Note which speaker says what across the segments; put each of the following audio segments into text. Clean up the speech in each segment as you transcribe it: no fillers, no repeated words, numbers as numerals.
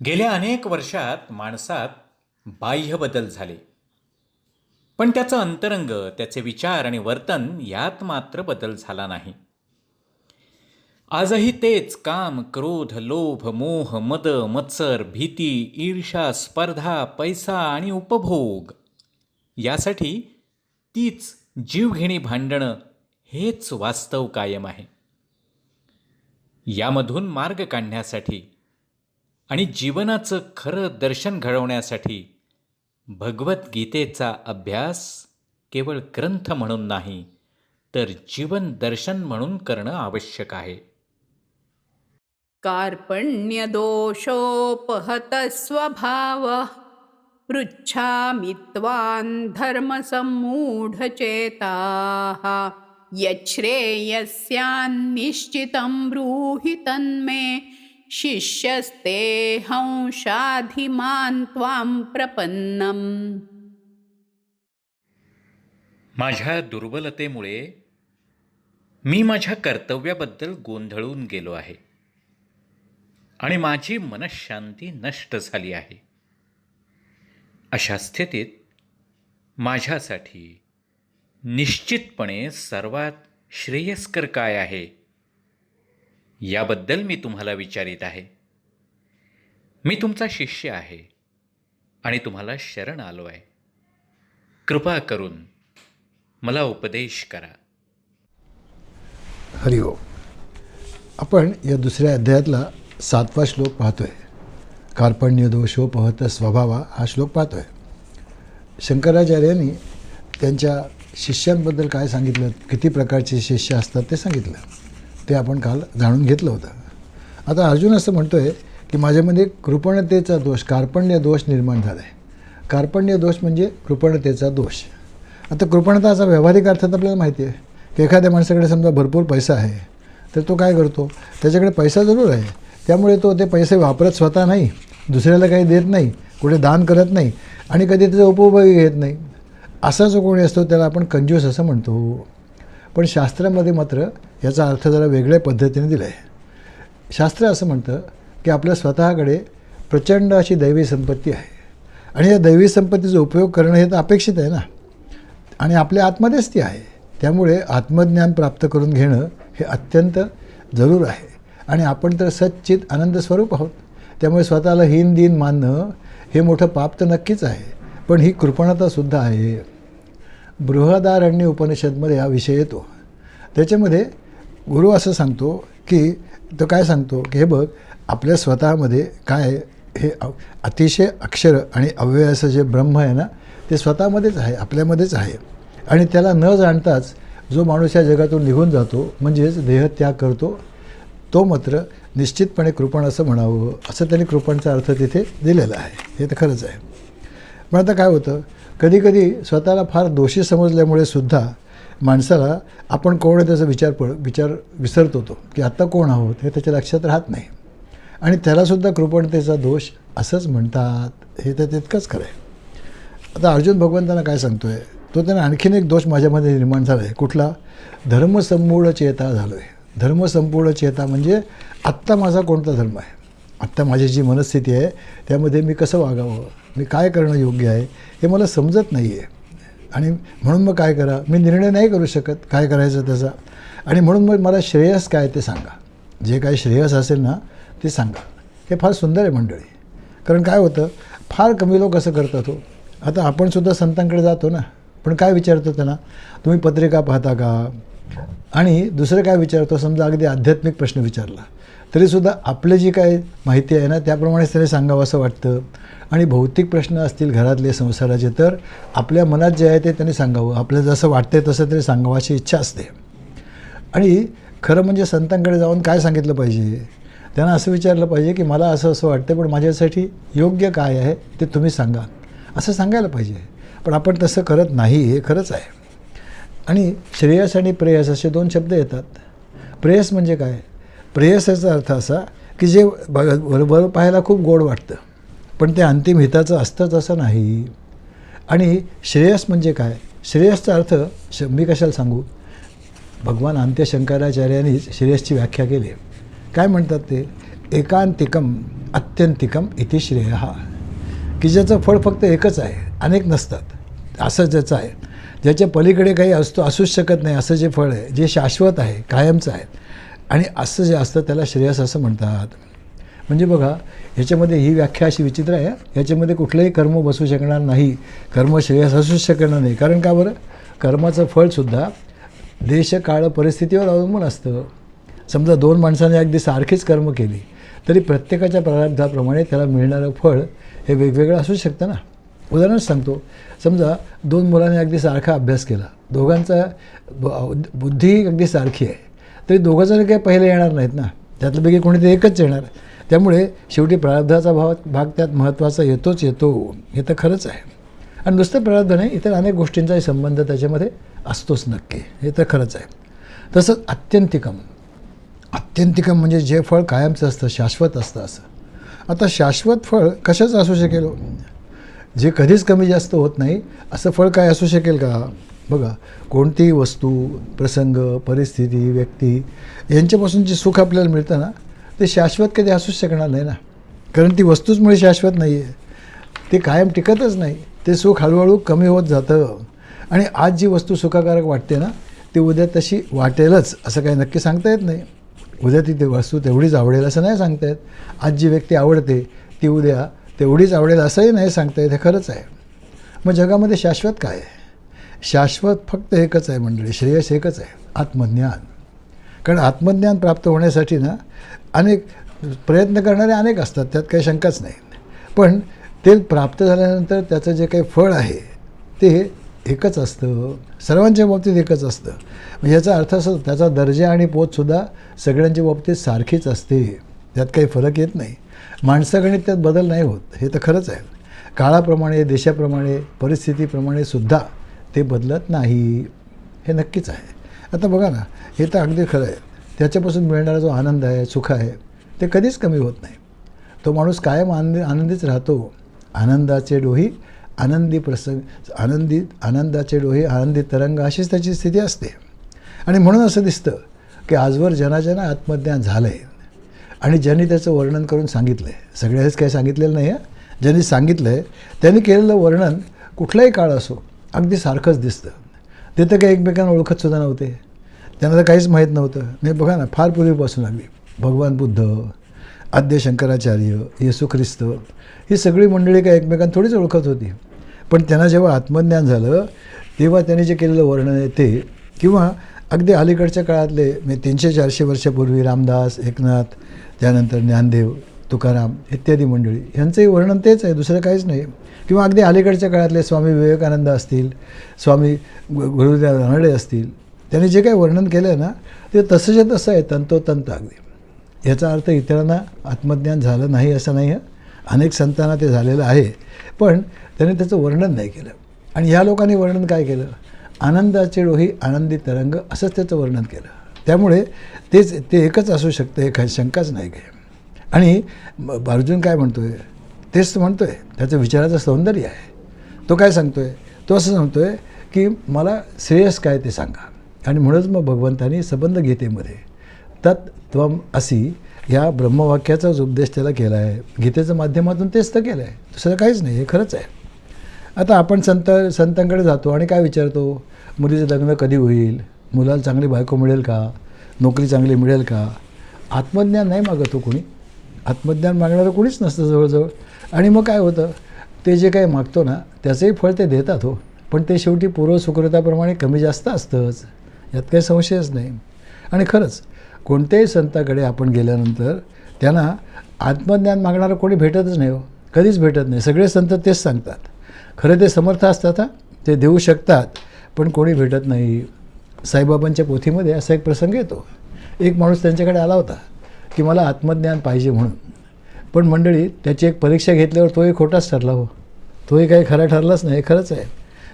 Speaker 1: गेल्या अनेक वर्षात माणसात बाह्य बदल झाले, पण त्याचं अंतरंग, त्याचे विचार आणि वर्तन यात मात्र बदल झाला नाही. आजही तेच काम, क्रोध, लोभ, मोह, मद, मत्सर, भीती, ईर्ष्या, स्पर्धा, पैसा आणि उपभोग यासाठी तीच जीवघेणी भांडणं हेच वास्तव कायम आहे. यामधून मार्ग काढण्यासाठी आणि जीवनाचं खरं दर्शन घडवण्यासाठी भगवद्गीतेचा अभ्यास केवळ ग्रंथ म्हणून नाही, तर जीवन दर्शन म्हणून करणं आवश्यक आहे.
Speaker 2: कार्पण्यदोषोपहतः स्वभावः पृच्छामि त्वां धर्मसम्मूढचेताः यच्छ्रेयस्यान्निश्चितं ब्रूहि तन्मे शिष्यस्तेऽहं शाधिमान् त्वां प्रपन्नम्.
Speaker 1: माझ्या दुर्बलतेमुळे मी माझ्या कर्तव्याबद्दल गोंधळून गेलो आहे आणि माझी मनःशांती नष्ट झाली आहे. अशा स्थितीत माझ्यासाठी निश्चितपणे सर्वात श्रेयस्कर काय आहे याबद्दल मी तुम्हाला विचारित आहे. मी तुमचा शिष्य आहे आणि तुम्हाला शरण आलो आहे. कृपा करून मला उपदेश करा.
Speaker 3: हरिओम. आपण या दुसऱ्या अध्यायातला 7वा श्लोक पाहतोय. कार्पण्यदोषोपहत स्वभावा हा श्लोक पाहतोय. शंकराचार्यांनी त्यांच्या शिष्यांबद्दल काय सांगितलं, किती प्रकारचे शिष्य असतात ते सांगितलं. ते आपण काल जाणून घेतलं होतं. आता अर्जुन असं म्हणतोय की माझ्यामध्ये कृपणतेचा दोष, कार्पण्य दोष निर्माण झाला आहे. कार्पण्य दोष म्हणजे कृपणतेचा दोष. आता कृपणताचा व्यावहारिक अर्थ तर आपल्याला माहिती आहे की एखाद्या माणसाकडे समजा भरपूर पैसा आहे, तर तो काय करतो, त्याच्याकडे पैसा जरूर आहे, त्यामुळे तो ते पैसे वापरत स्वतः नाही, दुसऱ्याला काही देत नाही, कुठे दान करत नाही आणि कधी त्याचा उपभोगही घेत नाही. असा जो कोणी असतो त्याला आपण कंजूस असं म्हणतो. पण शास्त्रामध्ये मात्र याचा अर्थ जरा वेगळ्या पद्धतीने दिला आहे. शास्त्र असं म्हणतं की आपल्या स्वतःकडे प्रचंड अशी दैवी संपत्ती आहे आणि या दैवी संपत्तीचा उपयोग करणं हे तर अपेक्षित आहे ना, आणि आपल्या आतमध्येच ती आहे. त्यामुळे आत्मज्ञान प्राप्त करून घेणं हे अत्यंत जरूर आहे. आणि आपण तर सच्चित आनंद स्वरूप आहोत, त्यामुळे स्वतःला हीन दीन मानणं हे मोठं पाप तर नक्कीच आहे, पण ही कृपणतासुद्धा आहे. बृहदारण्य उपनिषदमध्ये हा विषय येतो. त्याच्यामध्ये गुरु असं सांगतो की तो काय सांगतो की हे बघ, आपल्या स्वतःमध्ये काय हे अतिशय अक्षर आणि अव्यय असं जे ब्रह्म आहे ना, ते स्वतःमध्येच आहे, आपल्यामध्येच आहे. आणि त्याला न जाणताच जो माणूस या जगातून निघून जातो, म्हणजेच देहत्याग करतो, तो मात्र निश्चितपणे कृपण असं म्हणावं, असं त्यांनी कृपणचा अर्थ तिथे दिलेला आहे. हे तर खरंच आहे. पण आता काय होतं, कधीकधी स्वतःला फार दोषी समजल्यामुळे सुद्धा माणसाला आपण कोण आहे त्याचा विचार विसरत होतो की आत्ता कोण आहोत हे त्याच्या लक्षात राहत नाही, आणि त्यालासुद्धा कृपणतेचा दोष असंच म्हणतात. हे तर तितकंच खरं आहे. आता अर्जुन भगवंतांना काय सांगतो आहे, तो त्यांना आणखीन एक दोष माझ्यामध्ये निर्माण झाला आहे. कुठला? धर्मसंपूर्ण चेता झालो आहे. धर्मसंपूर्ण चेता म्हणजे आत्ता माझा कोणता धर्म आहे, आत्ता माझी जी मनस्थिती आहे त्यामध्ये मी कसं वागावं, मी काय करणं योग्य आहे हे मला समजत नाही आहे. आणि म्हणून मग काय करा, मी निर्णय नाही करू शकत काय करायचं त्याचा. आणि म्हणून मग मला श्रेयस काय ते सांगा, जे काही श्रेयस असेल ना ते सांगा. हे फार सुंदर आहे मंडळी. कारण काय होतं, फार कमी लोक असं करतात हो. आता आपणसुद्धा संतांकडे जातो ना, पण काय विचारतो त्यांना, तुम्ही पत्रिका पाहता का, आणि दुसरं काय विचारतो, समजा अगदी आध्यात्मिक प्रश्न विचारला तरीसुद्धा आपली जी काय माहिती आहे ना त्याप्रमाणेच त्याने सांगावं असं वाटतं. आणि भौतिक प्रश्न असतील घरातले संसाराचे, तर आपल्या मनात जे आहे ते त्यांनी सांगावं, आपल्याला जसं वाटतं तसं तरी सांगावं अशी इच्छा असते. आणि खरं म्हणजे संतांकडे जाऊन काय सांगितलं पाहिजे, त्यांना असं विचारलं पाहिजे की मला असं असं वाटतं, पण माझ्यासाठी योग्य काय आहे ते तुम्ही सांगा, असं सांगायला पाहिजे. पण आपण तसं करत नाही, हे खरंच आहे. आणि श्रेयस आणि प्रेयस असे दोन शब्द येतात. प्रेयस म्हणजे काय, प्रेयसाचा अर्थ असा की जे बरोबर पाहायला खूप गोड वाटतं, पण ते अंतिम हिताचं असतंच असं नाही. आणि श्रेयस म्हणजे काय, श्रेयसचा अर्थ मी कशाला सांगू, भगवान अंत्य शंकराचार्यांनीच श्रेयसची व्याख्या केली. काय म्हणतात ते, एकांतिकम आत्यंतिकम इति श्रेय, की ज्याचं फळ फक्त एकच आहे, अनेक नसतात, असं ज्याचं आहे, ज्याच्या पलीकडे काही असूच शकत नाही, असं जे फळ आहे, जे शाश्वत आहे, कायमचं आहे, आणि असं जे असतं त्याला श्रेयस असं म्हणतात. म्हणजे बघा, ह्याच्यामध्ये ही व्याख्या अशी विचित्र आहे. याच्यामध्ये कुठलंही कर्म बसू शकणार नाही, कर्म श्रेयस असूच शकणार नाही. कारण का बरं? कर्माचं फळसुद्धा देश काळ परिस्थितीवर अवलंबून असतं. समजा 2 माणसांनी अगदी सारखीच कर्म केली तरी प्रत्येकाच्या प्रारब्धाप्रमाणे त्याला मिळणारं फळ हे वेगवेगळं असू शकतं ना. उदाहरणच सांगतो, समजा 2 मुलांनी अगदी सारखा अभ्यास केला, दोघांचा बुद्धी अगदी सारखी आहे, तरी दोघंजण काही पहिले येणार नाहीत ना, त्यातल्यापैकी कोणीतरी एकच येणार. त्यामुळे शेवटी प्रारब्धाचा भाग त्यात महत्त्वाचा येतो, हे तर खरंच आहे. आणि नुसतं प्रारब्ध नाही, इतर अनेक गोष्टींचाही संबंध त्याच्यामध्ये असतोच नक्की, हे तर खरंच आहे. तसंच आत्यंतिकम म्हणजे जे फळ कायमचं असतं, शाश्वत असतं असं. आता शाश्वत फळ कशाचं असू शकेल? जे कधीच कमी जास्त होत नाही असं फळ काय असू शकेल का? बघा, कोणतीही वस्तू, प्रसंग, परिस्थिती, व्यक्ती यांच्यापासून जे सुख आपल्याला मिळतं ना, ते शाश्वत कधी असूच शकणार नाही ना. कारण ती वस्तूच मुळे शाश्वत नाही आहे, ते कायम टिकतच नाही. ते सुख हळूहळू कमी होत जातं. आणि आज जी वस्तू सुखकारक वाटते ना, ती उद्या तशी वाटेलच असं काही नक्की सांगता येत नाही. उद्या ती वस्तू तेवढीच आवडेल असं नाही सांगता येत. आज जी व्यक्ती आवडते ती उद्या तेवढीच आवडेल असंही नाही सांगता येत. हे खरंच आहे. मग जगामध्ये शाश्वत काय आहे? शाश्वत फक्त एकच आहे मंडळी, श्रेयस एकच आहे, आत्मज्ञान. कारण आत्मज्ञान प्राप्त होण्यासाठी ना अनेक प्रयत्न करणारे अनेक असतात, त्यात काही शंकाच नाही. पण ते प्राप्त झाल्यानंतर त्याचं जे काही फळ आहे ते एकच असतं, सर्वांच्या बाबतीत एकच असतं. म्हणजे याचा अर्थ असं, त्याचा दर्जा आणि पोचसुद्धा सगळ्यांच्या बाबतीत सारखीच असते, त्यात काही फरक येत नाही. माणसागणित त्यात बदल नाही होत, हे तर खरंच आहे. काळाप्रमाणे, देशाप्रमाणे, परिस्थितीप्रमाणे सुद्धा ते बदलत नाही, हे नक्कीच आहे. आता बघा ना, हे तर अगदी खरं आहे. त्याच्यापासून मिळणारा जो आनंद आहे, सुख आहे, ते कधीच कमी होत नाही. तो माणूस कायम आनंदीच राहतो. आनंदाचे डोही आनंदी प्रसंग, आनंदाचे डोही आनंदी तरंग, अशीच त्याची स्थिती असते. आणि म्हणून असं दिसतं की आजवर जनाजना आत्मज्ञान झालं आहे आणि ज्यांनी त्याचं वर्णन करून सांगितलं आहे, सगळ्याच काही सांगितलेलं नाही आहे, ज्यांनी सांगितलं आहे त्यांनी केलेलं वर्णन कुठलाही काळ असो अगदी सारखंच दिसतं. ते तर काही एकमेकांना ओळखतसुद्धा नव्हते, त्यांना तर काहीच माहीत नव्हतं. नाही, बघा ना, फार पूर्वीपासून अगदी भगवान बुद्ध, आद्य शंकराचार्य, येशू ख्रिस्त, ही सगळी मंडळी काही एकमेकांना थोडीच ओळखत होती. पण त्यांना जेव्हा आत्मज्ञान झालं तेव्हा त्यांनी जे केलेलं वर्णन आहे ते, किंवा अगदी अलीकडच्या काळातले 300-400 वर्षापूर्वी रामदास, एकनाथ, त्यानंतर ज्ञानदेव, तुकाराम इत्यादी मंडळी, यांचंही वर्णन तेच आहे, दुसरं काहीच नाही. किंवा अगदी अलीकडच्या काळातले स्वामी विवेकानंद असतील, स्वामी गुरुदेव रानडे असतील, त्यांनी जे काही वर्णन केलं आहे ना, ते तसंच्या तसं आहे, तंतोतंत अगदी. याचा अर्थ इतरांना आत्मज्ञान झालं नाही असं नाही आहे, अनेक संतांना ते झालेलं आहे, पण त्यांनी त्याचं वर्णन नाही केलं. आणि ह्या लोकांनी वर्णन काय केलं? आनंदाचे डोही आनंदी तरंग, असंच त्याचं वर्णन केलं. त्यामुळे ते एकच असू शकतं, हे काही शंकाच नाही काय. आणि अर्जुन काय म्हणतो आहे? तेच म्हणतो आहे, त्याचं विचाराचं सौंदर्य आहे. तो काय सांगतो आहे? तो असं सांगतो आहे की मला श्रेयस काय ते सांगा. आणि म्हणूनच मग भगवंतांनी सबंध गीतेमध्ये तत्त्वम असी ह्या ब्रह्मवाक्याचाच उपदेश त्याला केला आहे. गीतेच्या माध्यमातून तेच तर केलं आहे, दुसरं काहीच नाही, हे खरंच आहे. आता आपण संतांकडे जातो आणि काय विचारतो? मुलीचं लग्न कधी होईल? मुलाला चांगली बायको मिळेल का? नोकरी चांगली मिळेल का? आत्मज्ञान नाही मागतो कोणी, आत्मज्ञान मागणारं कोणीच नसतं जवळजवळ. आणि मग काय होतं? ते जे काही मागतो ना त्याचंही फळ ते देतात हो, पण ते शेवटी पूर्वसुकृताप्रमाणे कमी जास्त असतंच, यात काही संशयच नाही. आणि खरंच कोणत्याही संताकडे आपण गेल्यानंतर त्यांना आत्मज्ञान मागणारं कोणी भेटतच नाही हो, कधीच भेटत नाही. सगळे संत तेच सांगतात. खरं ते समर्थ असतात, ते देऊ शकतात, पण कोणी भेटत नाही. साईबाबांच्या पोथीमध्ये असा एक प्रसंग येतो. एक माणूस त्यांच्याकडे आला होता की मला आत्मज्ञान पाहिजे म्हणून, पण मंडळी त्याची एक परीक्षा घेतल्यावर तोही खोटाच ठरला हो, तोही काही खरा ठरलाच नाही, खरंच आहे.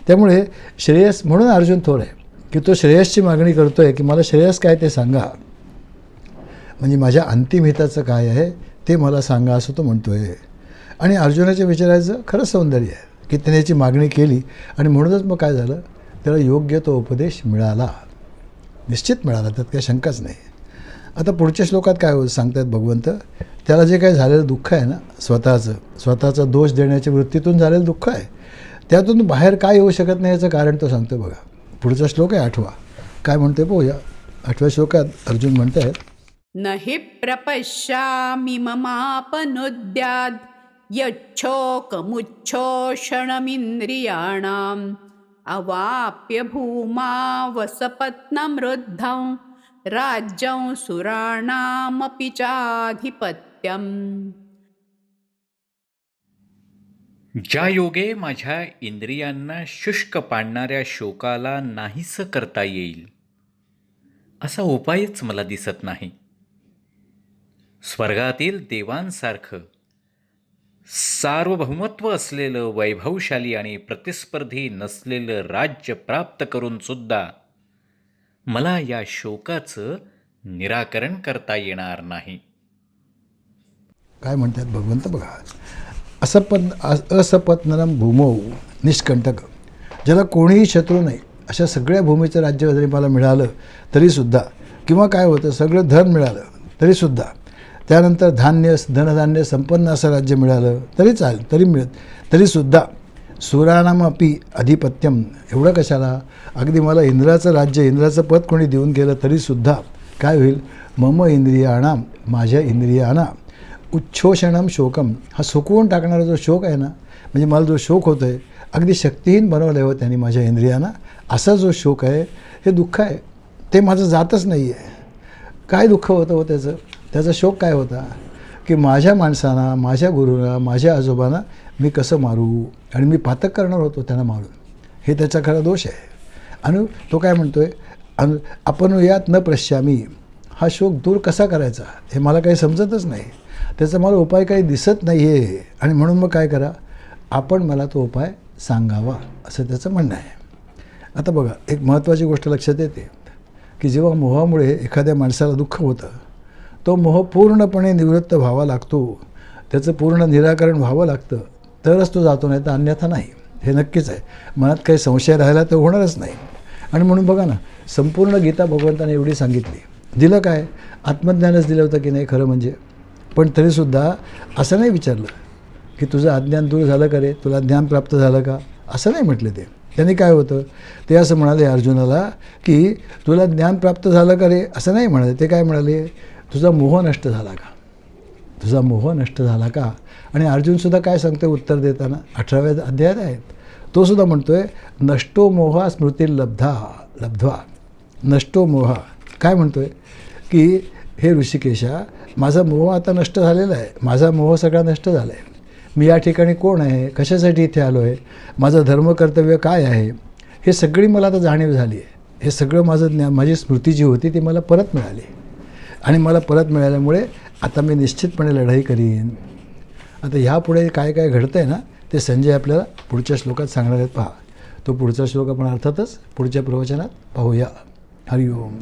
Speaker 3: त्यामुळे श्रेयस, म्हणून अर्जुन थोर आहे की तो श्रेयसची मागणी करतो आहे की मला श्रेयस काय ते सांगा, म्हणजे माझ्या अंतिम हिताचं काय आहे ते मला सांगा, असं तो म्हणतो आहे. आणि अर्जुनाच्या विचाराचं खरंच सौंदर्य आहे की त्याने याची मागणी केली आणि म्हणूनच मग काय झालं, त्याला योग्य तो उपदेश मिळाला, निश्चित मिळाला, त्यात काही शंकाच नाही. आता पुढच्या श्लोकात काय होतं सांगतात भगवंत, त्याला जे काही झालेलं दुःख आहे ना, स्वतःचा दोष देण्याच्या वृत्तीतून झालेलं दुःख आहे, त्यातून बाहेर काय येऊ शकत नाही याचं कारण तो सांगतो बघा. पुढचा श्लोक आहे 8वा. काय म्हणते पोया 8व्या श्लोकात अर्जुन म्हणत आहेत,
Speaker 2: न हि प्रपश्यामि ममापनुद्याद् यच्छोकमुच्छोषणमिन्द्रियाणाम् अवाप्य भूमा वसपत्नमृद्धं राज्यं सुराणामपि चाधिपत्यम्.
Speaker 1: ज्या योगे माझ्या इंद्रियांना शुष्क पाडणाऱ्या शोकाला नाहीसं करता येईल असा उपायच मला दिसत नाही. स्वर्गातील देवांसारखं सार्वभौमत्व असलेलं वैभवशाली आणि प्रतिस्पर्धी नसलेलं राज्य प्राप्त करून सुद्धा मला या शोकाचं निराकरण करता येणार नाही.
Speaker 3: काय म्हणतात भगवंत बघा, असपत्नम भूमौ निष्कंटक, ज्याला कोणीही शत्रू नाही अशा सगळ्या भूमीचं राज्य जरी मला मिळालं तरीसुद्धा, किंवा काय होतं सगळं धन मिळालं तरीसुद्धा, त्यानंतर धनधान्य संपन्न असं राज्य मिळालं तरी तरीसुद्धा सुराणामपि अधिपत्यम, एवढं कशाला, अगदी मला इंद्राचं राज्य इंद्राचं पद कोणी देऊन गेलं तरीसुद्धा काय होईल, मम इंद्रियाणाम, माझ्या इंद्रियाना, उच्छोषणम शोकम, हा सुकवून टाकणारा जो शोक आहे ना, म्हणजे मला जो शोक होतो आहे, अगदी शक्तिहीन बनवलं आहे त्यांनी माझ्या इंद्रियांना, असा जो शोक आहे हे दुःख आहे, ते माझं जातच नाही आहे. काय दुःख होतं हो त्याचा शोक काय होता, की माझ्या माणसांना, माझ्या गुरुला, माझ्या आजोबांना मी कसं मारू, आणि मी पातक करणार होतो त्यांना मारून, हे त्याचा खरा दोष आहे. आणि तो काय म्हणतो आहे, आपण यात न पश्यामी, हा शोक दूर कसा करायचा हे मला काही समजतच नाही, त्याचा मला उपाय काही दिसत नाही आहे, आणि म्हणून मग काय करा, आपण मला तो उपाय सांगावा, असं त्याचं म्हणणं आहे. आता बघा एक महत्त्वाची गोष्ट लक्षात येते, की जेव्हा मोहामुळे एखाद्या माणसाला दुःख होतं, तो मोह पूर्णपणे निवृत्त व्हावा लागतो, त्याचं पूर्ण निराकरण व्हावं लागतं, तरच तो जातो, नाही तर अन्यथा नाही. हे नक्कीच आहे, मनात काही संशय राहिला तर होणारच नाही. आणि म्हणून बघा ना, संपूर्ण गीता भगवंताने एवढी सांगितली, दिलं काय, आत्मज्ञानच दिलं होतं की नाही खरं म्हणजे, पण तरीसुद्धा असं नाही विचारलं की तुझं अज्ञान दूर झालं का रे, तुला ज्ञान प्राप्त झालं का, असं नाही म्हटलं. त्यांनी काय होतं, ते असं म्हणाले अर्जुनाला की तुला ज्ञान प्राप्त झालं का रे, असं नाही म्हणाले. ते काय म्हणाले, तुझा मोह नष्ट झाला का, तुझा मोह नष्ट झाला का. आणि अर्जुनसुद्धा काय सांगतो उत्तर देताना, 18व्या अध्यायात आहेत, तो सुद्धा म्हणतो आहे, नष्टो मोहा स्मृती लब्ध्वा, नष्टो मोहा, काय म्हणतो आहे की हे ऋषिकेशा, माझा मोह आता नष्ट झालेला आहे, माझा मोह सगळा नष्ट झाला आहे, मी या ठिकाणी कोण आहे, कशासाठी इथे आलो आहे, माझं धर्मकर्तव्य काय आहे, हे सगळी मला आता जाणीव झाली आहे. हे सगळं माझं ज्ञान, माझी स्मृती जी होती ती मला परत मिळाली, आणि मला परत मिळाल्यामुळे आता मी निश्चितपणे लढाई करीन. आता ह्यापुढे काय काय घडतं आहे ना, ते संजय आपल्याला पुढच्या श्लोकात सांगणार आहेत. पहा, तो पुढचा श्लोक आपण अर्थातच पुढच्या प्रवचनात पाहूया. हरिओम.